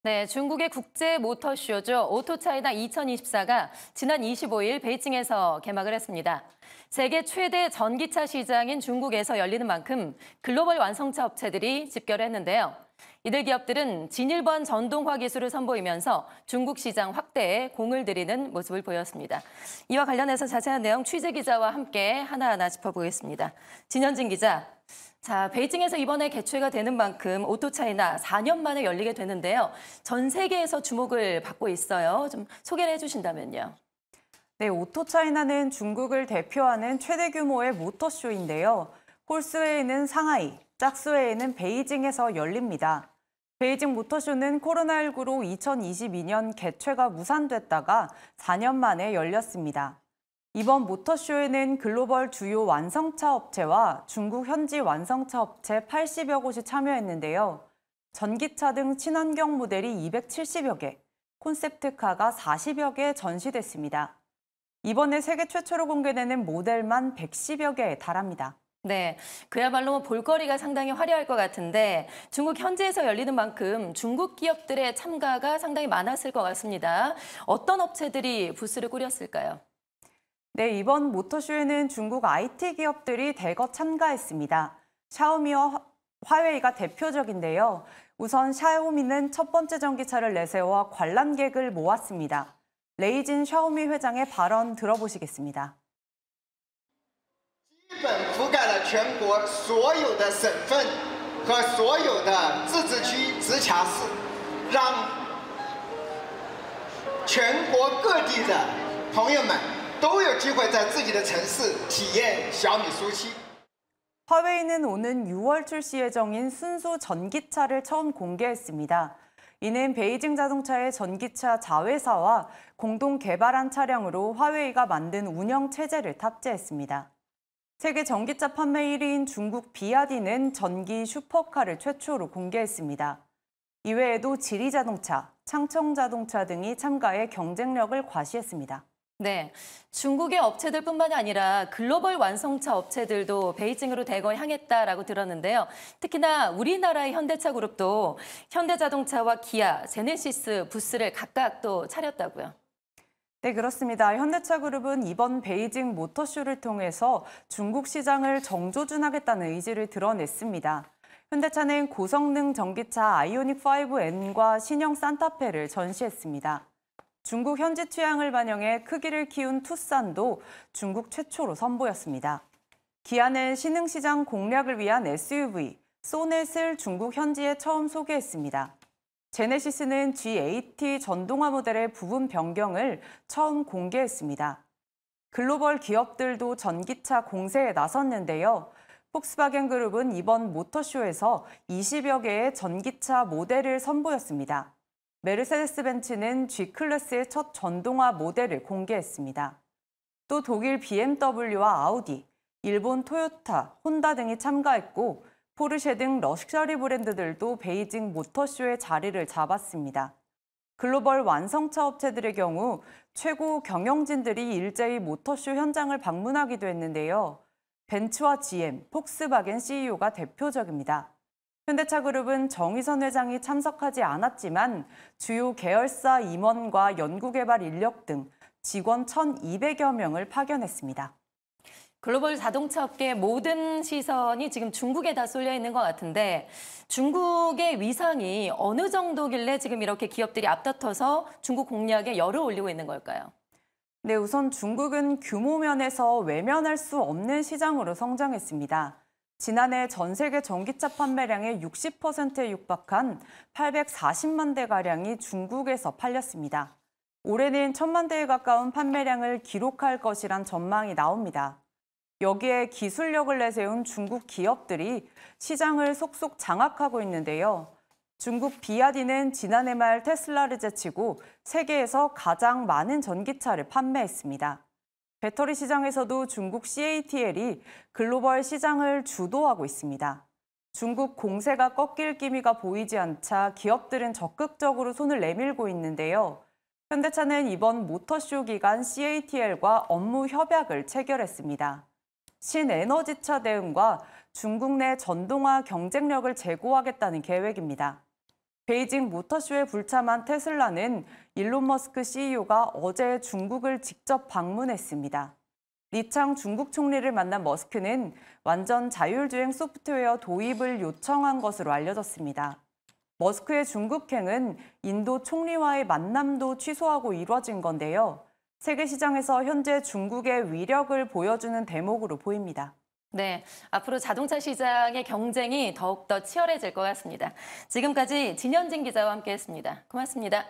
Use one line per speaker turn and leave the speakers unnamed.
네, 중국의 국제 모터쇼죠. 오토차이나 2024가 지난 25일 베이징에서 개막을 했습니다. 세계 최대 전기차 시장인 중국에서 열리는 만큼 글로벌 완성차 업체들이 집결을 했는데요. 이들 기업들은 진일보한 전동화 기술을 선보이면서 중국 시장 확대에 공을 들이는 모습을 보였습니다. 이와 관련해서 자세한 내용 취재 기자와 함께 하나하나 짚어보겠습니다. 진현진 기자. 자, 베이징에서 이번에 개최가 되는 만큼 오토차이나 4년 만에 열리게 되는데요. 전 세계에서 주목을 받고 있어요. 좀 소개를 해주신다면요.
네, 오토차이나는 중국을 대표하는 최대 규모의 모터쇼인데요. 홀스웨이는 상하이, 짝수웨이는 베이징에서 열립니다. 베이징 모터쇼는 코로나19로 2022년 개최가 무산됐다가 4년 만에 열렸습니다. 이번 모터쇼에는 글로벌 주요 완성차 업체와 중국 현지 완성차 업체 80여 곳이 참여했는데요. 전기차 등 친환경 모델이 270여 개, 콘셉트카가 40여 개 전시됐습니다. 이번에 세계 최초로 공개되는 모델만 110여 개에 달합니다.
네, 그야말로 볼거리가 상당히 화려할 것 같은데 중국 현지에서 열리는 만큼 중국 기업들의 참가가 상당히 많았을 것 같습니다. 어떤 업체들이 부스를 꾸렸을까요?
네, 이번 모터쇼에는 중국 IT 기업들이 대거 참가했습니다. 샤오미와 화웨이가 대표적인데요. 우선 샤오미는 첫 번째 전기차를 내세워 관람객을 모았습니다. 레이진 샤오미 회장의 발언 들어보시겠습니다.
基本覆盖了全国所有的省份和所有的自治区直辖市，让全国各地的朋友们都有机会在自己的城市体验小米苏7。
화웨이는 오는 6월 출시 예정인 순수 전기차를 처음 공개했습니다. 이는 베이징 자동차의 전기차 자회사와 공동 개발한 차량으로 화웨이가 만든 운영 체제를 탑재했습니다. 세계 전기차 판매 1위인 중국 비아디는 전기 슈퍼카를 최초로 공개했습니다. 이외에도 지리자동차, 창청자동차 등이 참가해 경쟁력을 과시했습니다.
네, 중국의 업체들뿐만이 아니라 글로벌 완성차 업체들도 베이징으로 대거 향했다라고 들었는데요. 특히나 우리나라의 현대차 그룹도 현대자동차와 기아, 제네시스 부스를 각각 또 차렸다고요.
네, 그렇습니다. 현대차 그룹은 이번 베이징 모터쇼를 통해서 중국 시장을 정조준하겠다는 의지를 드러냈습니다. 현대차는 고성능 전기차 아이오닉 5N과 신형 산타페를 전시했습니다. 중국 현지 취향을 반영해 크기를 키운 투싼도 중국 최초로 선보였습니다. 기아는 신흥시장 공략을 위한 SUV, 소넷을 중국 현지에 처음 소개했습니다. 제네시스는 G80 전동화 모델의 부분 변경을 처음 공개했습니다. 글로벌 기업들도 전기차 공세에 나섰는데요. 폭스바겐 그룹은 이번 모터쇼에서 20여 개의 전기차 모델을 선보였습니다. 메르세데스 벤츠는 G클래스의 첫 전동화 모델을 공개했습니다. 또 독일 BMW와 아우디, 일본 토요타, 혼다 등이 참가했고 포르쉐 등 럭셔리 브랜드들도 베이징 모터쇼에 자리를 잡았습니다. 글로벌 완성차 업체들의 경우 최고 경영진들이 일제히 모터쇼 현장을 방문하기도 했는데요. 벤츠와 GM, 폭스바겐 CEO가 대표적입니다. 현대차 그룹은 정의선 회장이 참석하지 않았지만 주요 계열사 임원과 연구개발 인력 등 직원 1,200여 명을 파견했습니다.
글로벌 자동차 업계의 모든 시선이 지금 중국에 다 쏠려 있는 것 같은데 중국의 위상이 어느 정도길래 지금 이렇게 기업들이 앞다퉈서 중국 공략에 열을 올리고 있는 걸까요?
네, 우선 중국은 규모 면에서 외면할 수 없는 시장으로 성장했습니다. 지난해 전 세계 전기차 판매량의 60%에 육박한 840만 대가량이 중국에서 팔렸습니다. 올해는 1,000만 대에 가까운 판매량을 기록할 것이란 전망이 나옵니다. 여기에 기술력을 내세운 중국 기업들이 시장을 속속 장악하고 있는데요. 중국 비아디는 지난해 말 테슬라를 제치고 세계에서 가장 많은 전기차를 판매했습니다. 배터리 시장에서도 중국 CATL이 글로벌 시장을 주도하고 있습니다. 중국 공세가 꺾일 기미가 보이지 않자 기업들은 적극적으로 손을 내밀고 있는데요. 현대차는 이번 모터쇼 기간 CATL과 업무 협약을 체결했습니다. 신에너지차 대응과 중국 내 전동화 경쟁력을 제고하겠다는 계획입니다. 베이징 모터쇼에 불참한 테슬라는 일론 머스크 CEO가 어제 중국을 직접 방문했습니다. 리창 중국 총리를 만난 머스크는 완전 자율주행 소프트웨어 도입을 요청한 것으로 알려졌습니다. 머스크의 중국행은 인도 총리와의 만남도 취소하고 이뤄진 건데요. 세계 시장에서 현재 중국의 위력을 보여주는 대목으로 보입니다.
네, 앞으로 자동차 시장의 경쟁이 더욱더 치열해질 것 같습니다. 지금까지 진현진 기자와 함께했습니다. 고맙습니다.